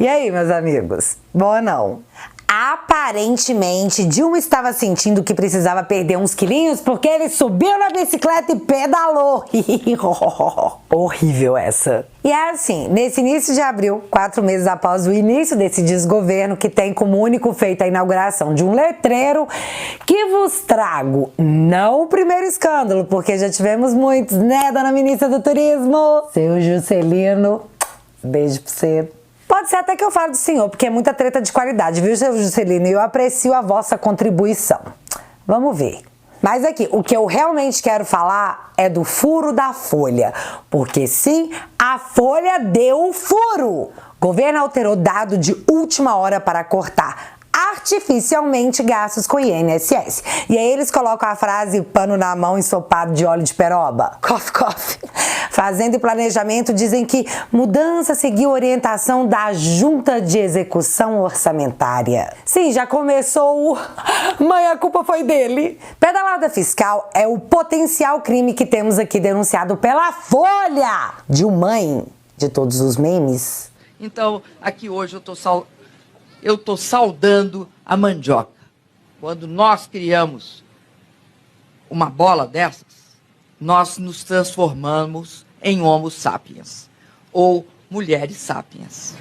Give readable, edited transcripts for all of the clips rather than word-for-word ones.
E aí, meus amigos? Boa não? Aparentemente, Dilma estava sentindo que precisava perder uns quilinhos porque ele subiu na bicicleta e pedalou. Horrível essa. E é assim, nesse início de abril, 4 meses após o início desse desgoverno, que tem como único feito a inauguração de um letreiro, que vos trago, não o primeiro escândalo, porque já tivemos muitos, né, dona ministra do Turismo? Seu Juscelino, beijo pra você. Pode ser até que eu falo do senhor, porque é muita treta de qualidade, viu, seu Juscelino? E eu aprecio a vossa contribuição. Vamos ver. Mas aqui, o que eu realmente quero falar é do furo da Folha. Porque sim, a Folha deu o furo. O governo alterou dado de última hora para cortar artificialmente gastos com INSS. E aí eles colocam a frase pano na mão ensopado de óleo de peroba. Cof, cof. Fazenda e Planejamento dizem que mudança seguiu orientação da Junta de Execução Orçamentária. Sim, já começou o... Mãe, a culpa foi dele. Pedalada fiscal é o potencial crime que temos aqui denunciado pela Folha. De mãe de todos os memes. Então, aqui hoje eu tô saudando a mandioca. Quando nós criamos uma bola dessas, nós nos transformamos em Homo sapiens, ou mulheres sapiens.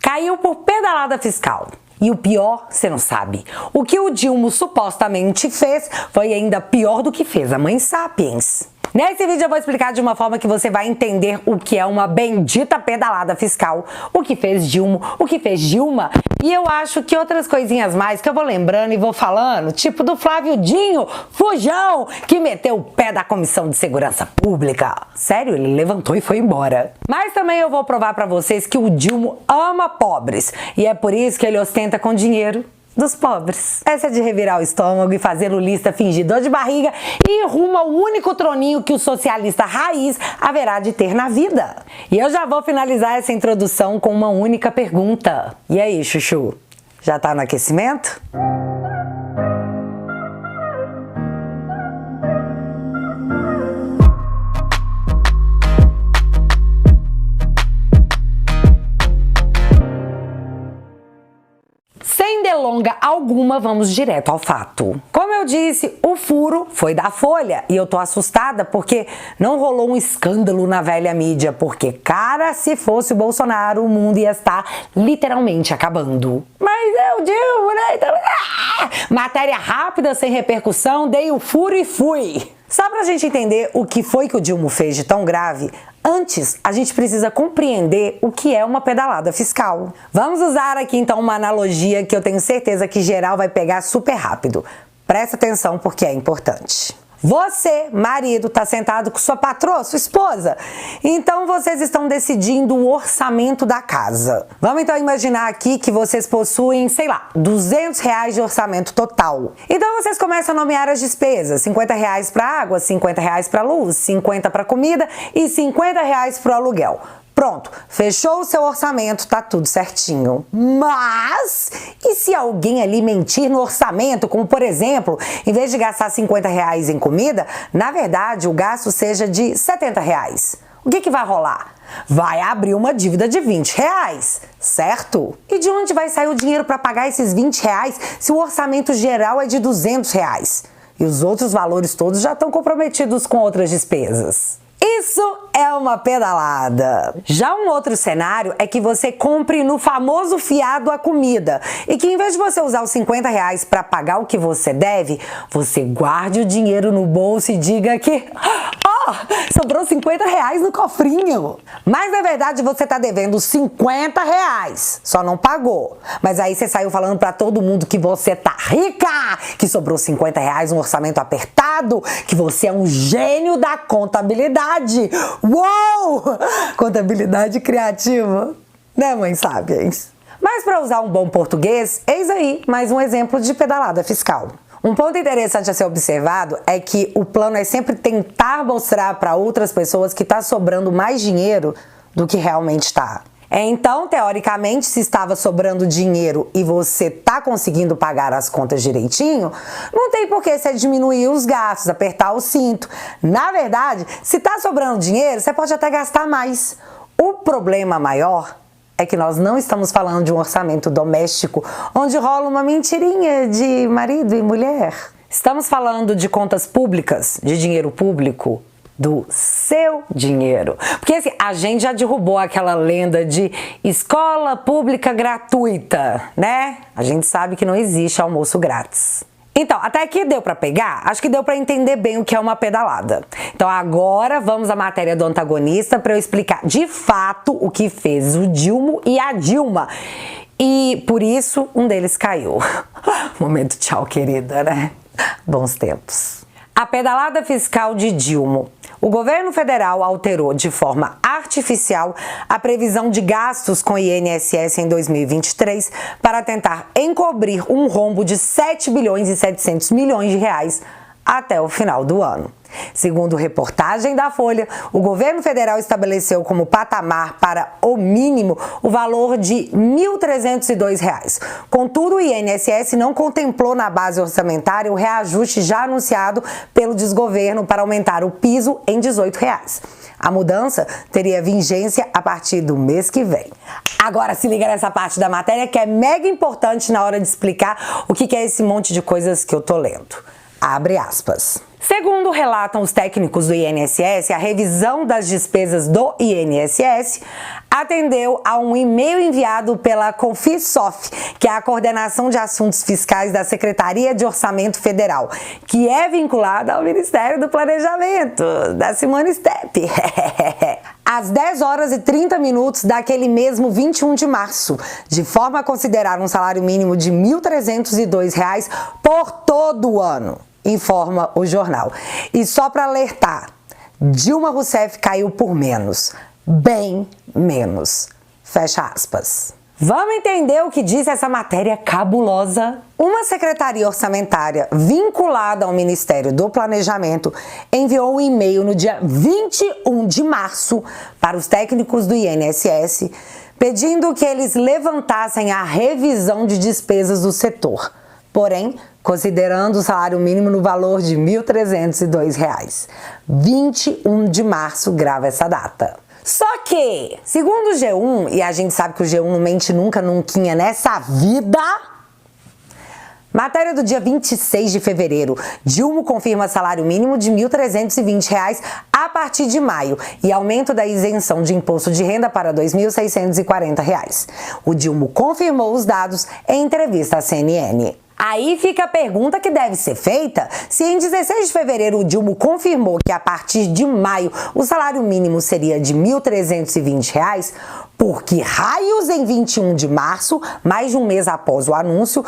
Caiu por pedalada fiscal. E o pior, você não sabe. O que o Dilma supostamente fez foi ainda pior do que fez a mãe sapiens. Nesse vídeo eu vou explicar de uma forma que você vai entender o que é uma bendita pedalada fiscal, o que fez Dilma, e eu acho que outras coisinhas mais que eu vou lembrando e vou falando, tipo do Flávio Dinho, Fujão, que meteu o pé da Comissão de Segurança Pública. Sério, ele levantou e foi embora. Mas também eu vou provar pra vocês que o Dilma ama pobres, e é por isso que ele ostenta com dinheiro dos pobres. Essa é de revirar o estômago e fazer lulista fingir dor de barriga e rumo ao único troninho que o socialista raiz haverá de ter na vida. E eu já vou finalizar essa introdução com uma única pergunta. E aí, chuchu? Já tá no aquecimento? Sem delonga alguma, vamos direto ao fato. Como eu disse, o furo foi da Folha e eu tô assustada porque não rolou um escândalo na velha mídia, porque, cara, se fosse o Bolsonaro, o mundo ia estar literalmente acabando. Mas eu digo, né? Então, matéria rápida, sem repercussão, dei o furo e fui. Só pra gente entender o que foi que o Dilma fez de tão grave, antes, a gente precisa compreender o que é uma pedalada fiscal. Vamos usar aqui então uma analogia que eu tenho certeza que geral vai pegar super rápido. Presta atenção porque é importante. Você, marido, tá sentado com sua patroa, sua esposa. Então vocês estão decidindo o orçamento da casa. Vamos então imaginar aqui que vocês possuem, sei lá, R$200 de orçamento total. Então vocês começam a nomear as despesas. R$50 para água, R$50 para luz, R$50 para comida e R$50 para o aluguel. Pronto, fechou o seu orçamento, tá tudo certinho. Mas, e se alguém ali mentir no orçamento, como por exemplo, em vez de gastar R$50 em comida, na verdade o gasto seja de R$70? O que vai rolar? Vai abrir uma dívida de R$20, certo? E de onde vai sair o dinheiro para pagar esses R$20 se o orçamento geral é de R$200? E os outros valores todos já estão comprometidos com outras despesas. Isso é uma pedalada. Já um outro cenário é que você compre no famoso fiado a comida e que em vez de você usar os R$50 para pagar o que você deve, você guarde o dinheiro no bolso e diga que sobrou R$50 no cofrinho. Mas na verdade você tá devendo R$50, só não pagou. Mas aí você saiu falando pra todo mundo que você tá rica, que sobrou R$50 no orçamento apertado, que você é um gênio da contabilidade. Uou! Contabilidade criativa, né, mãe sapiens? Mas para usar um bom português, eis aí mais um exemplo de pedalada fiscal. Um ponto interessante a ser observado é que o plano é sempre tentar mostrar para outras pessoas que está sobrando mais dinheiro do que realmente está. Então, teoricamente, se estava sobrando dinheiro e você está conseguindo pagar as contas direitinho, não tem por que você diminuir os gastos, apertar o cinto. Na verdade, se está sobrando dinheiro, você pode até gastar mais. O problema maior é que nós não estamos falando de um orçamento doméstico onde rola uma mentirinha de marido e mulher. Estamos falando de contas públicas, de dinheiro público, do seu dinheiro. Porque assim, a gente já derrubou aquela lenda de escola pública gratuita, né? A gente sabe que não existe almoço grátis. Então, até aqui deu para pegar? Acho que deu para entender bem o que é uma pedalada. Então agora vamos à matéria do antagonista para eu explicar de fato o que fez o Dilma e a Dilma. E por isso um deles caiu. Momento tchau, querida, né? Bons tempos. A pedalada fiscal de Dilma. O governo federal alterou de forma artificial a previsão de gastos com INSS em 2023 para tentar encobrir um rombo de 7 bilhões e 700 milhões de reais até o final do ano. Segundo reportagem da Folha, o governo federal estabeleceu como patamar para o mínimo o valor de R$ 1.302. Contudo, o INSS não contemplou na base orçamentária o reajuste já anunciado pelo desgoverno para aumentar o piso em R$ 18. A mudança teria vigência a partir do mês que vem. Agora se liga nessa parte da matéria que é mega importante na hora de explicar o que é esse monte de coisas que eu tô lendo. Abre aspas. Segundo relatam os técnicos do INSS, a revisão das despesas do INSS atendeu a um e-mail enviado pela Confisof, que é a Coordenação de Assuntos Fiscais da Secretaria de Orçamento Federal, que é vinculada ao Ministério do Planejamento, da Simone Step. Às 10 horas e 30 minutos daquele mesmo 21 de março, de forma a considerar um salário mínimo de R$ 1.302 por todo o ano, informa o jornal. E só para alertar, Dilma Rousseff caiu por menos, bem menos. Fecha aspas. Vamos entender o que diz essa matéria cabulosa? Uma secretaria orçamentária vinculada ao Ministério do Planejamento enviou um e-mail no dia 21 de março para os técnicos do INSS, pedindo que eles levantassem a revisão de despesas do setor. Porém, considerando o salário mínimo no valor de R$ 1.302. 21 de março grava essa data. Só que, segundo o G1, e a gente sabe que o G1 não mente nunca, nunquinha nessa vida, matéria do dia 26 de fevereiro, Dilma confirma salário mínimo de R$ 1.320 a partir de maio e aumento da isenção de imposto de renda para R$ 2.640. O Dilma confirmou os dados em entrevista à CNN. Aí fica a pergunta que deve ser feita: se em 16 de fevereiro o Dilma confirmou que a partir de maio o salário mínimo seria de R$ 1.320, por que raios em 21 de março, mais de um mês após o anúncio,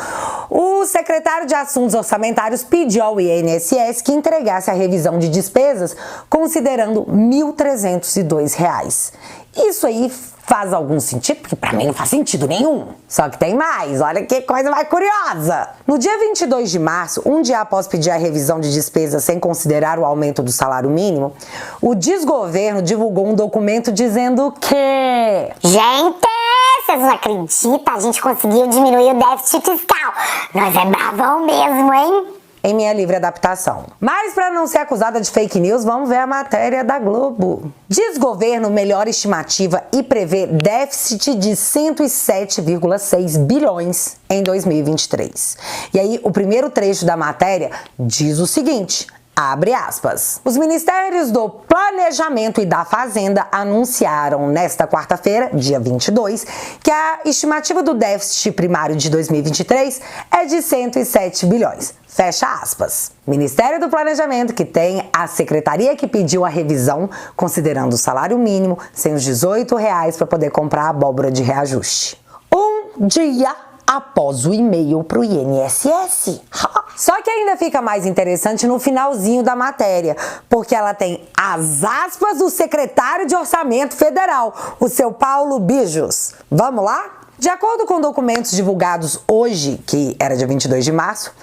o secretário de Assuntos Orçamentários pediu ao INSS que entregasse a revisão de despesas considerando R$ 1.302? Isso aí faz algum sentido? Porque pra mim não faz sentido nenhum. Só que tem mais, olha que coisa mais curiosa. No dia 22 de março, um dia após pedir a revisão de despesas sem considerar o aumento do salário mínimo, o desgoverno divulgou um documento dizendo que... Gente, vocês não acreditam? A gente conseguiu diminuir o déficit fiscal. Nós é bravão mesmo, hein? Em minha livre adaptação. Mas para não ser acusada de fake news, vamos ver a matéria da Globo. Desgoverno melhora estimativa e prevê déficit de 107,6 bilhões em 2023. E aí, o primeiro trecho da matéria diz o seguinte... Abre aspas. Os ministérios do Planejamento e da Fazenda anunciaram nesta quarta-feira, dia 22, que a estimativa do déficit primário de 2023 é de 107 bilhões. Fecha aspas. Ministério do Planejamento, que tem a secretaria que pediu a revisão, considerando o salário mínimo, sem os R$ 18 para poder comprar a abóbora de reajuste. Um dia após o e-mail para o INSS. Só que ainda fica mais interessante no finalzinho da matéria, porque ela tem as aspas do secretário de Orçamento Federal, o seu Paulo Bijos. Vamos lá? De acordo com documentos divulgados hoje, que era dia 22 de março,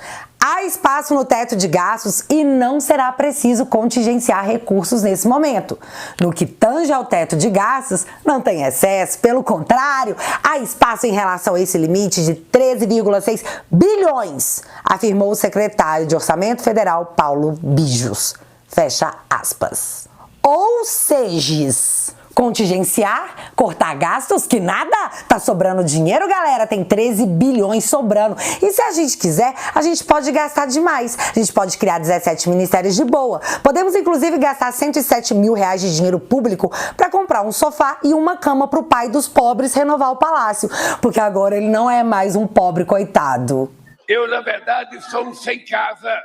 há espaço no teto de gastos e não será preciso contingenciar recursos nesse momento. No que tange ao teto de gastos, não tem excesso, pelo contrário, há espaço em relação a esse limite de 13,6 bilhões, afirmou o secretário de Orçamento Federal, Paulo Bijos. Fecha aspas. Ou seja, Contingenciar, cortar gastos, que nada, tá sobrando dinheiro, galera, tem 13 bilhões sobrando. E se a gente quiser, a gente pode gastar demais. A gente pode criar 17 ministérios de boa. Podemos, inclusive, gastar 107 mil reais de dinheiro público para comprar um sofá e uma cama pro pai dos pobres renovar o palácio. Porque agora ele não é mais um pobre coitado. Eu, na verdade, sou um sem casa,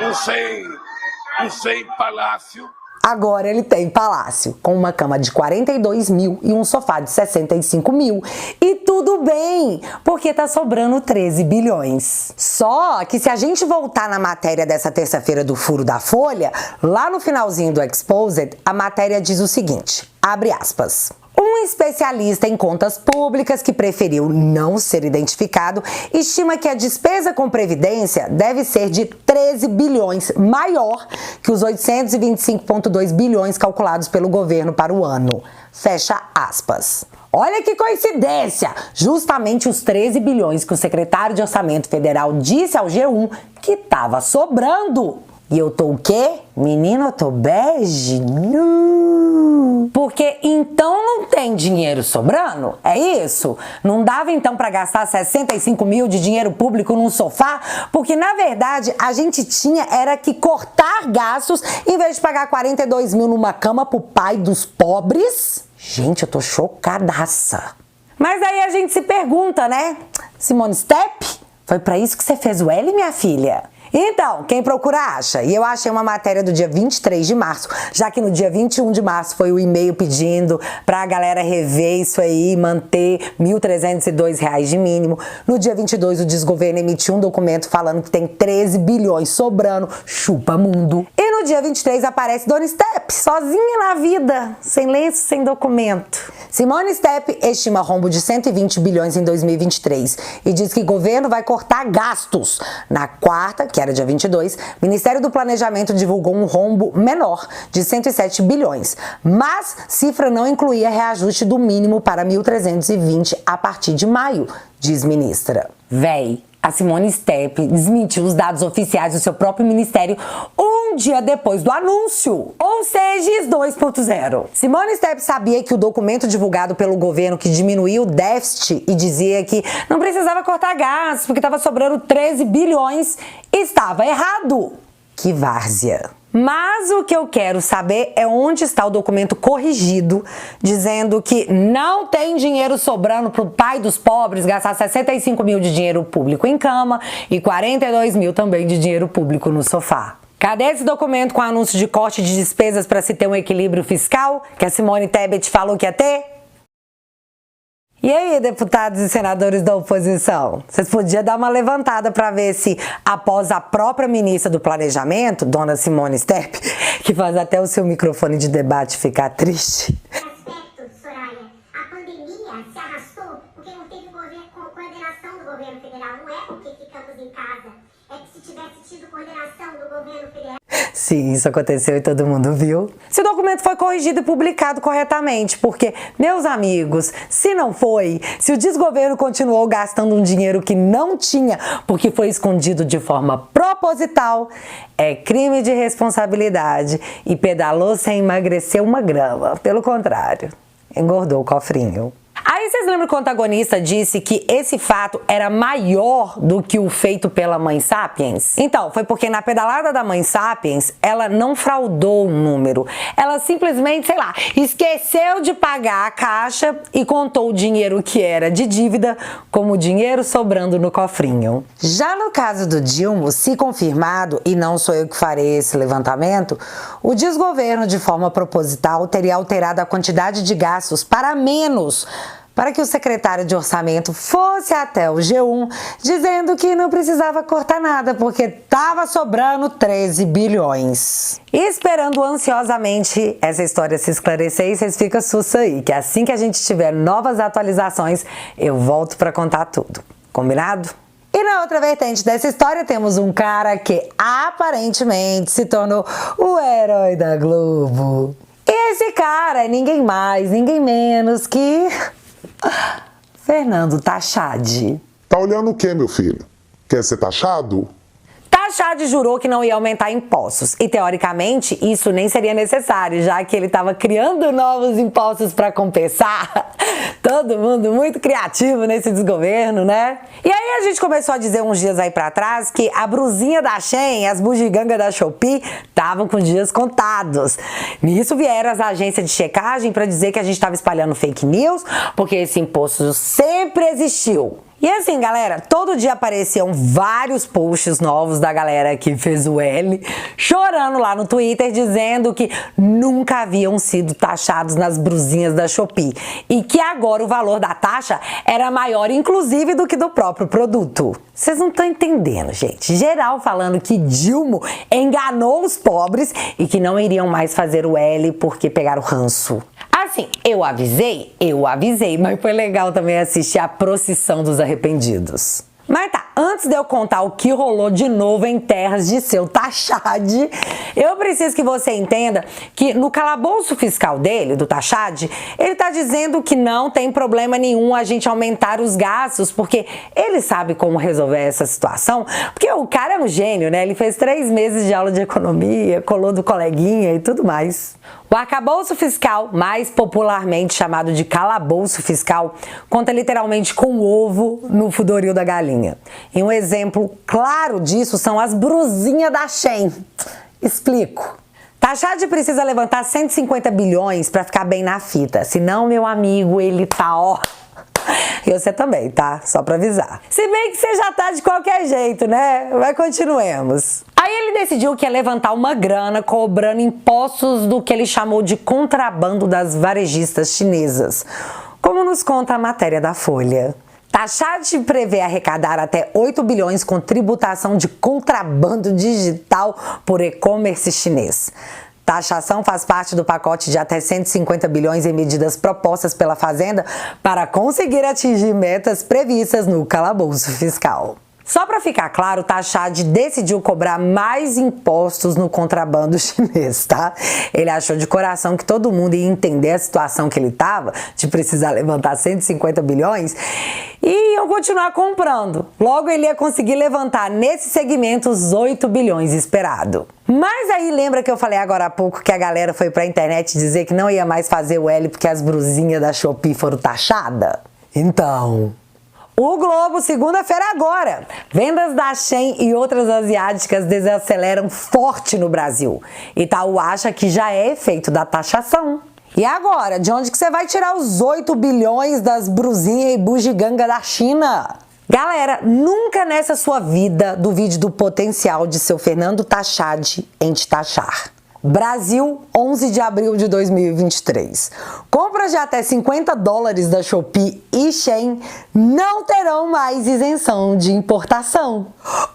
um sem palácio. Agora ele tem palácio, com uma cama de 42 mil e um sofá de 65 mil. E tudo bem, porque tá sobrando 13 bilhões. Só que se a gente voltar na matéria dessa terça-feira do Furo da Folha, lá no finalzinho do Exposed, a matéria diz o seguinte, abre aspas. Um especialista em contas públicas que preferiu não ser identificado estima que a despesa com previdência deve ser de 13 bilhões maior que os 825,2 bilhões calculados pelo governo para o ano. Fecha aspas. Olha que coincidência! Justamente os 13 bilhões que o secretário de Orçamento Federal disse ao G1 que estava sobrando. E eu tô o quê? Menina, eu tô bege? Não. Porque então não tem dinheiro sobrando? É isso? Não dava então pra gastar 65 mil de dinheiro público num sofá? Porque na verdade a gente tinha era que cortar gastos em vez de pagar 42 mil numa cama pro pai dos pobres? Gente, eu tô chocadaça. Mas aí a gente se pergunta, né? Simone Stepp, foi pra isso que você fez o L, minha filha? Então, quem procura acha. E eu achei uma matéria do dia 23 de março, já que no dia 21 de março foi o e-mail pedindo pra galera rever isso aí, manter R$ 1.302 de mínimo. No dia 22, o desgoverno emitiu um documento falando que tem 13 bilhões sobrando, chupa mundo. E no dia 23 aparece Dona Stepp, sozinha na vida, sem lenço, sem documento. Simone Stepp estima rombo de 120 bilhões em 2023 e diz que o governo vai cortar gastos. Na quarta, que era dia 22, o Ministério do Planejamento divulgou um rombo menor, de 107 bilhões. Mas cifra não incluía reajuste do mínimo para 1.320 a partir de maio, diz ministra. Véi, a Simone Stepp desmentiu os dados oficiais do seu próprio ministério um dia depois do anúncio, ou seja, 2.0. Simone Stepp sabia que o documento divulgado pelo governo que diminuiu o déficit e dizia que não precisava cortar gastos porque estava sobrando 13 bilhões, estava errado. Que várzea. Mas o que eu quero saber é onde está o documento corrigido, dizendo que não tem dinheiro sobrando para o pai dos pobres gastar 65 mil de dinheiro público em cama e 42 mil também de dinheiro público no sofá. Cadê esse documento com anúncio de corte de despesas para se ter um equilíbrio fiscal que a Simone Tebet falou que ia ter? E aí, deputados e senadores da oposição? Vocês podiam dar uma levantada para ver se, após a própria ministra do Planejamento, dona Simone Stepp, que faz até o seu microfone de debate ficar triste. Aspecto, Soraya, a pandemia se arrastou porque não teve coordenação do governo federal. Não é porque ficamos em casa, é que se tivesse tido coordenação do governo federal... Sim, isso aconteceu e todo mundo viu. Se o documento foi corrigido e publicado corretamente, porque, meus amigos, se não foi, se o desgoverno continuou gastando um dinheiro que não tinha porque foi escondido de forma proposital, é crime de responsabilidade e pedalou sem emagrecer uma grama. Pelo contrário, engordou o cofrinho. Aí vocês lembram que o antagonista disse que esse fato era maior do que o feito pela Mãe Sapiens? Então, foi porque na pedalada da Mãe Sapiens, ela não fraudou um número. Ela simplesmente, sei lá, esqueceu de pagar a caixa e contou o dinheiro que era de dívida como dinheiro sobrando no cofrinho. Já no caso do Dilma, se confirmado, e não sou eu que farei esse levantamento, o desgoverno, de forma proposital, teria alterado a quantidade de gastos para menos, para que o secretário de Orçamento fosse até o G1 dizendo que não precisava cortar nada porque estava sobrando 13 bilhões. E esperando ansiosamente essa história se esclarecer, e vocês ficam sus aí, que assim que a gente tiver novas atualizações, eu volto para contar tudo. Combinado? E na outra vertente dessa história temos um cara que aparentemente se tornou o herói da Globo. E esse cara é ninguém mais, ninguém menos que... Fernando Tachad. Tá olhando o quê, meu filho? Quer ser taxado? Tá Tachad jurou que não ia aumentar impostos e, teoricamente, isso nem seria necessário, já que ele estava criando novos impostos para compensar. Todo mundo muito criativo nesse desgoverno, né? E aí a gente começou a dizer uns dias aí pra trás que a brusinha da Shein e as bugigangas da Shopee estavam com dias contados. Nisso vieram as agências de checagem para dizer que a gente estava espalhando fake news, porque esse imposto sempre existiu. E assim, galera, todo dia apareciam vários posts novos da galera que fez o L, chorando lá no Twitter, dizendo que nunca haviam sido taxados nas brusinhas da Shopee e que agora o valor da taxa era maior, inclusive, do que do próprio produto. Vocês não estão entendendo, gente. Geral falando que Dilma enganou os pobres e que não iriam mais fazer o L porque pegaram ranço. Assim, eu avisei, mas foi legal também assistir a procissão dos arrependidos. Mas tá, antes de eu contar o que rolou de novo em terras de seu Tachad, eu preciso que você entenda que no calabouço fiscal dele, do Tachad, ele tá dizendo que não tem problema nenhum a gente aumentar os gastos, porque ele sabe como resolver essa situação, porque o cara é um gênio, né? Ele fez 3 meses de aula de economia, colou do coleguinha e tudo mais. O arcabouço fiscal, mais popularmente chamado de calabouço fiscal, conta literalmente com o ovo no fudoril da galinha. E um exemplo claro disso são as brusinhas da Shein. Explico. Tachad precisa levantar 150 bilhões para ficar bem na fita, senão, meu amigo, ele tá ó... E você também, tá? Só pra avisar. Se bem que você já tá de qualquer jeito, né? Mas continuemos. Aí ele decidiu que ia levantar uma grana cobrando impostos do que ele chamou de contrabando das varejistas chinesas, como nos conta a matéria da Folha. Tachad prevê arrecadar até 8 bilhões com tributação de contrabando digital por e-commerce chinês. Taxação faz parte do pacote de até 150 bilhões em medidas propostas pela Fazenda para conseguir atingir metas previstas no calabouço fiscal. Só para ficar claro, o Tachad decidiu cobrar mais impostos no contrabando chinês, tá? Ele achou de coração que todo mundo ia entender a situação que ele tava, de precisar levantar 150 bilhões, e iam continuar comprando. Logo, ele ia conseguir levantar nesse segmento os 8 bilhões esperado. Mas aí lembra que eu falei agora há pouco que a galera foi pra internet dizer que não ia mais fazer o L porque as brusinhas da Shopee foram taxadas? Então... O Globo, segunda-feira agora. Vendas da Shein e outras asiáticas desaceleram forte no Brasil. Itaú acha que já é efeito da taxação. E agora, de onde que você vai tirar os 8 bilhões das brusinhas e bugiganga da China? Galera, nunca nessa sua vida duvide do potencial de seu Fernando Tachad em te taxar. Brasil, 11 de abril de 2023. Compras de até $50 da Shopee e Shein não terão mais isenção de importação.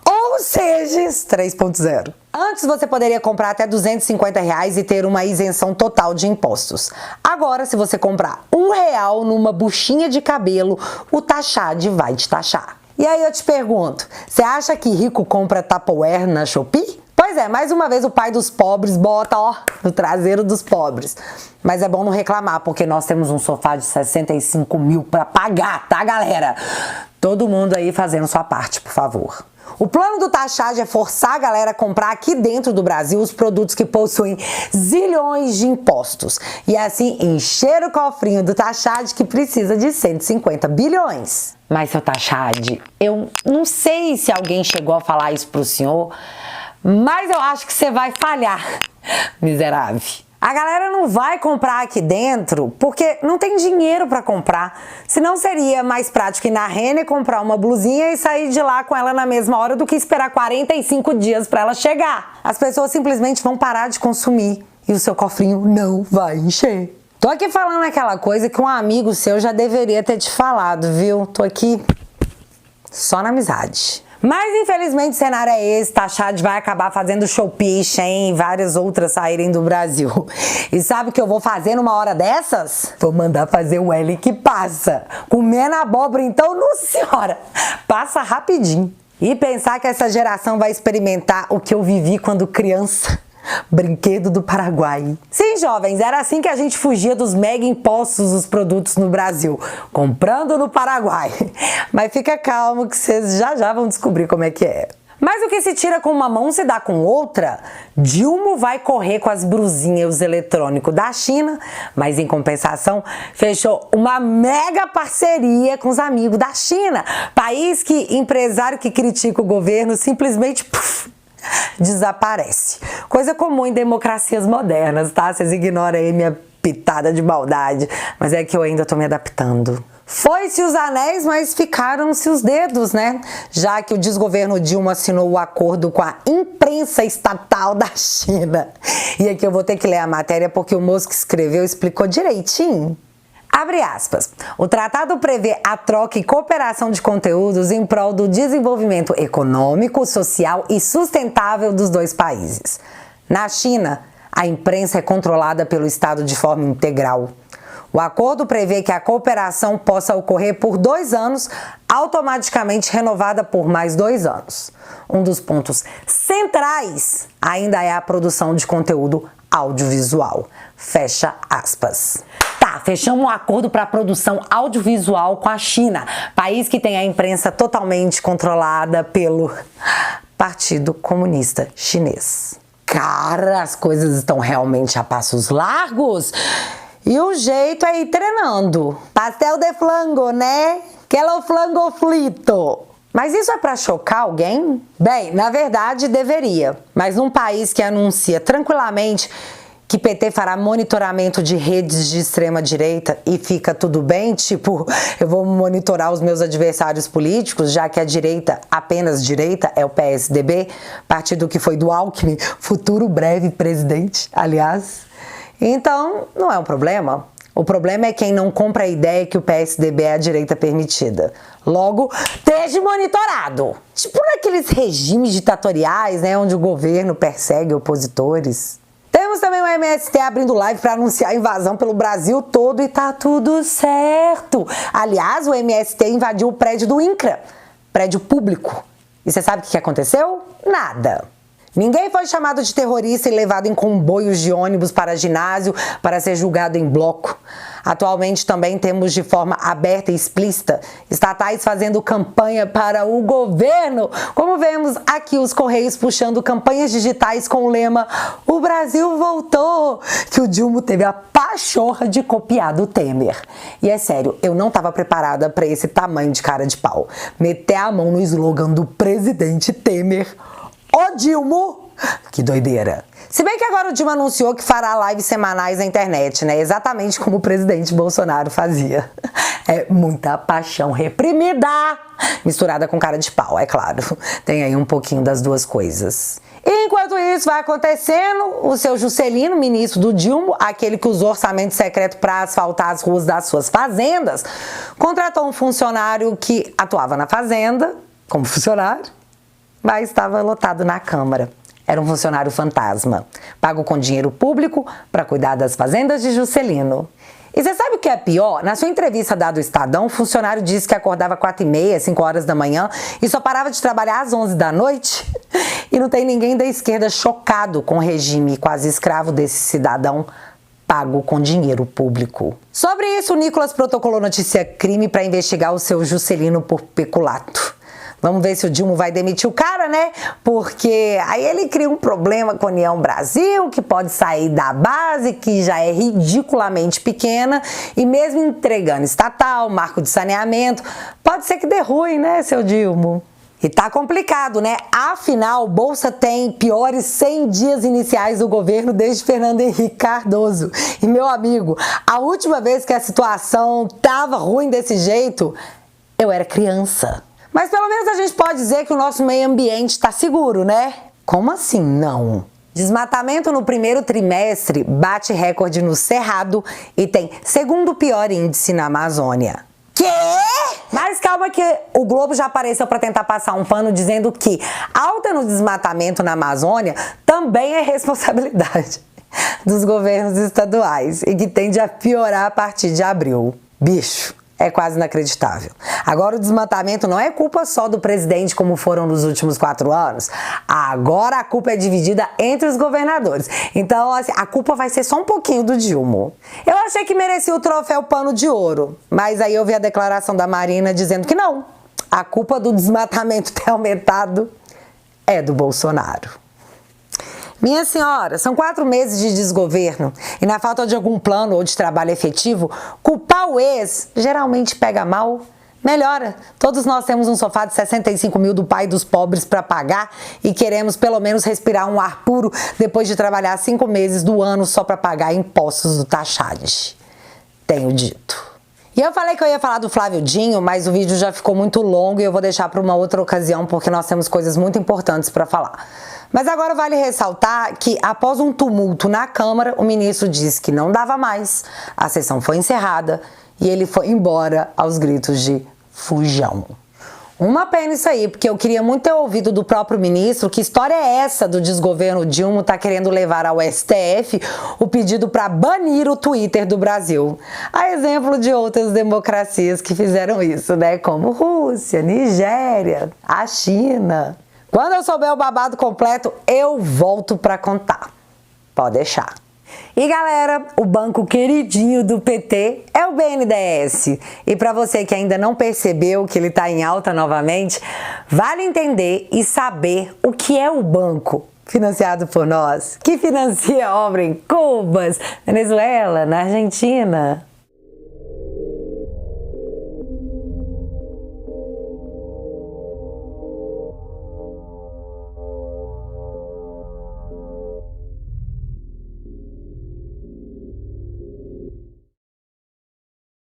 Ou seja, 3.0. Antes você poderia comprar até R$250 e ter uma isenção total de impostos. Agora, se você comprar R$1 numa buchinha de cabelo, o Tachad vai te taxar. E aí eu te pergunto, você acha que rico compra Tupperware na Shopee? Pois é, mais uma vez o pai dos pobres bota, ó, no traseiro dos pobres. Mas é bom não reclamar, porque nós temos um sofá de 65 mil pra pagar, tá, galera? Todo mundo aí fazendo sua parte, por favor. O plano do Tachad é forçar a galera a comprar aqui dentro do Brasil os produtos que possuem zilhões de impostos. E assim encher o cofrinho do Tachad, que precisa de 150 bilhões. Mas, seu Tachad, eu não sei se alguém chegou a falar isso pro senhor, mas eu acho que você vai falhar, miserável. A galera não vai comprar aqui dentro porque não tem dinheiro para comprar. Senão seria mais prático ir na Renner comprar uma blusinha e sair de lá com ela na mesma hora do que esperar 45 dias para ela chegar. As pessoas simplesmente vão parar de consumir e o seu cofrinho não vai encher. Tô aqui falando aquela coisa que um amigo seu já deveria ter te falado, viu? Tô aqui só na amizade. Mas infelizmente o cenário é esse, Tachad vai acabar fazendo Shopee, Shein e várias outras saírem do Brasil. E sabe o que eu vou fazer numa hora dessas? Vou mandar fazer o L que passa. Comendo abóbora então, nossa senhora, passa rapidinho. E pensar que essa geração vai experimentar o que eu vivi quando criança. Brinquedo do Paraguai. Sim, jovens, era assim que a gente fugia dos mega impostos dos produtos no Brasil, comprando no Paraguai. Mas fica calmo que vocês já vão descobrir como é que é. Mas o que se tira com uma mão se dá com outra. Dilma vai correr com as brusinhas e os eletrônicos da China, mas em compensação fechou uma mega parceria com os amigos da China. País que empresário que critica o governo simplesmente desaparece. Coisa comum em democracias modernas, tá? Vocês ignoram aí minha pitada de maldade, mas é que eu ainda tô me adaptando. Foi-se os anéis, mas ficaram-se os dedos, né? Já que o desgoverno Dilma assinou o acordo com a imprensa estatal da China. E aqui eu vou ter que ler a matéria porque o moço que escreveu explicou direitinho. Abre aspas. O tratado prevê a troca e cooperação de conteúdos em prol do desenvolvimento econômico, social e sustentável dos dois países. Na China, a imprensa é controlada pelo Estado de forma integral. O acordo prevê que a cooperação possa ocorrer por 2 anos, automaticamente renovada por mais 2 anos. Um dos pontos centrais ainda é a produção de conteúdo audiovisual. Fecha aspas. Tá, fechamos um acordo para produção audiovisual com a China, país que tem a imprensa totalmente controlada pelo Partido Comunista Chinês. Cara, as coisas estão realmente a passos largos. E o jeito é ir treinando. Pastel de flango, né? Quello flango frito. Mas isso é pra chocar alguém? Bem, na verdade deveria. Mas num país que anuncia tranquilamente que PT fará monitoramento de redes de extrema direita e fica tudo bem, tipo, eu vou monitorar os meus adversários políticos, já que a direita, apenas direita, é o PSDB, partido que foi do Alckmin, futuro breve presidente, aliás. Então, não é um problema. O problema é quem não compra a ideia que o PSDB é a direita permitida. Logo, esteja monitorado. Tipo naqueles regimes ditatoriais, né, onde o governo persegue opositores. Temos também o MST abrindo live para anunciar a invasão pelo Brasil todo e tá tudo certo. Aliás, o MST invadiu o prédio do INCRA, prédio público. E você sabe o que aconteceu? Nada. Ninguém foi chamado de terrorista e levado em comboios de ônibus para ginásio para ser julgado em bloco. Atualmente também temos de forma aberta e explícita estatais fazendo campanha para o governo, como vemos aqui os Correios puxando campanhas digitais com o lema "O Brasil voltou", que o Dilma teve a pachorra de copiar do Temer. E é sério, eu não estava preparada para esse tamanho de cara de pau. Meter a mão no slogan do presidente Temer. Ô Dilma, que doideira. Se bem que agora o Dilma anunciou que fará lives semanais na internet, né? Exatamente como o presidente Bolsonaro fazia. É muita paixão reprimida, misturada com cara de pau, é claro. Tem aí um pouquinho das duas coisas. Enquanto isso vai acontecendo, o seu Juscelino, ministro do Dilma, aquele que usou orçamento secreto para asfaltar as ruas das suas fazendas, contratou um funcionário que atuava na fazenda, como funcionário, mas estava lotado na Câmara. Era um funcionário fantasma, pago com dinheiro público para cuidar das fazendas de Juscelino. E você sabe o que é pior? Na sua entrevista dada ao Estadão, o funcionário disse que acordava 4h30, 5 horas da manhã e só parava de trabalhar às 11 da noite. E não tem ninguém da esquerda chocado com o regime quase escravo desse cidadão pago com dinheiro público. Sobre isso, o Nicolas protocolou notícia crime para investigar o seu Juscelino por peculato. Vamos ver se o Dilma vai demitir o cara, né? Porque aí ele cria um problema com a União Brasil, que pode sair da base, que já é ridiculamente pequena, e mesmo entregando estatal, marco de saneamento, pode ser que dê ruim, né, seu Dilma? E tá complicado, né? Afinal, Bolsa tem piores 100 dias iniciais do governo desde Fernando Henrique Cardoso. E, meu amigo, a última vez que a situação tava ruim desse jeito, eu era criança. Mas pelo menos a gente pode dizer que o nosso meio ambiente está seguro, né? Como assim não? Desmatamento no primeiro trimestre bate recorde no Cerrado e tem segundo pior índice na Amazônia. Quê? Mas calma que o Globo já apareceu para tentar passar um pano dizendo que alta no desmatamento na Amazônia também é responsabilidade dos governos estaduais e que tende a piorar a partir de abril. Bicho. É quase inacreditável. Agora o desmatamento não é culpa só do presidente como foram nos últimos 4 anos. Agora a culpa é dividida entre os governadores. Então assim, a culpa vai ser só um pouquinho do Dilma. Eu achei que merecia o troféu Pano de Ouro, mas aí eu vi a declaração da Marina dizendo que não. A culpa do desmatamento ter aumentado é do Bolsonaro. Minha senhora, são 4 meses de desgoverno e na falta de algum plano ou de trabalho efetivo, culpar o ex geralmente pega mal. Melhora. Todos nós temos um sofá de 65 mil do pai dos pobres para pagar e queremos pelo menos respirar um ar puro depois de trabalhar 5 meses do ano só para pagar impostos do Taxade. Tenho dito. E eu falei que eu ia falar do Flávio Dino, mas o vídeo já ficou muito longo e eu vou deixar para uma outra ocasião porque nós temos coisas muito importantes para falar. Mas agora vale ressaltar que, após um tumulto na Câmara, o ministro disse que não dava mais, a sessão foi encerrada e ele foi embora aos gritos de fujão. Uma pena isso aí, porque eu queria muito ter ouvido do próprio ministro que história é essa do desgoverno Dilma tá querendo levar ao STF o pedido para banir o Twitter do Brasil. A exemplo de outras democracias que fizeram isso, né? Como Rússia, Nigéria, a China. Quando eu souber o babado completo, eu volto para contar. Pode deixar. E galera, o banco queridinho do PT é o BNDES. E para você que ainda não percebeu que ele está em alta novamente, vale entender e saber o que é o banco financiado por nós, que financia obra em Cuba, Venezuela, na Argentina.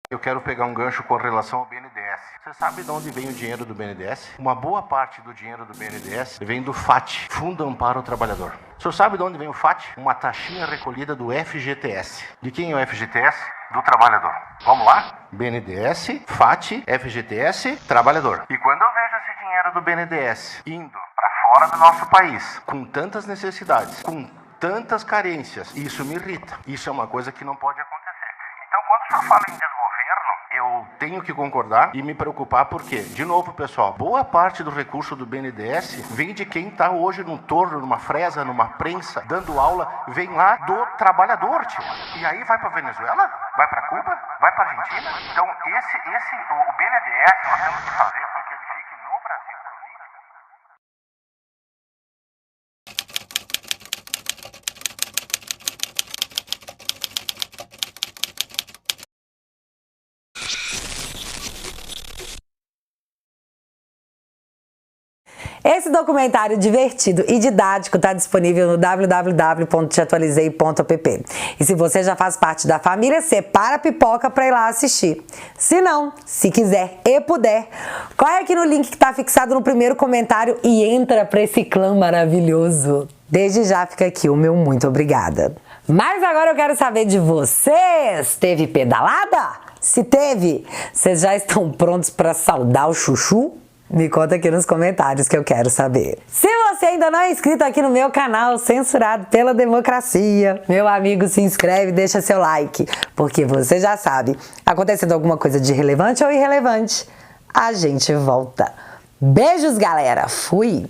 Eu quero pegar um gancho com relação ao BNDES. Você sabe de onde vem o dinheiro do BNDES? Uma boa parte do dinheiro do BNDES vem do FAT, Fundo Amparo ao Trabalhador. O senhor sabe de onde vem o FAT? Uma taxinha recolhida do FGTS. De quem é o FGTS? Do trabalhador. Vamos lá? BNDES, FAT, FGTS, trabalhador. E quando eu vejo esse dinheiro do BNDES indo para fora do nosso país, com tantas necessidades, com tantas carências, isso me irrita. Isso é uma coisa que não pode acontecer. Então, quando o senhor fala em desgoverno, eu tenho que concordar e me preocupar porque, de novo, pessoal, boa parte do recurso do BNDES vem de quem está hoje num torno, numa fresa, numa prensa, dando aula, vem lá do trabalhador, tio. E aí vai para Venezuela? Vai para Cuba? Vai para Argentina? Então, o BNDES nós temos que fazer com que ele fique no Brasil. Esse documentário divertido e didático está disponível no www.teatualizei.app. E se você já faz parte da família, separa a pipoca para ir lá assistir. Se não, se quiser e puder, corre aqui no link que está fixado no primeiro comentário e entra para esse clã maravilhoso. Desde já fica aqui o meu muito obrigada. Mas agora eu quero saber de vocês. Teve pedalada? Se teve, vocês já estão prontos para saudar o chuchu? Me conta aqui nos comentários que eu quero saber. Se você ainda não é inscrito aqui no meu canal Censurado pela Democracia, meu amigo, se inscreve e deixa seu like, porque você já sabe, acontecendo alguma coisa de relevante ou irrelevante, a gente volta. Beijos, galera! Fui!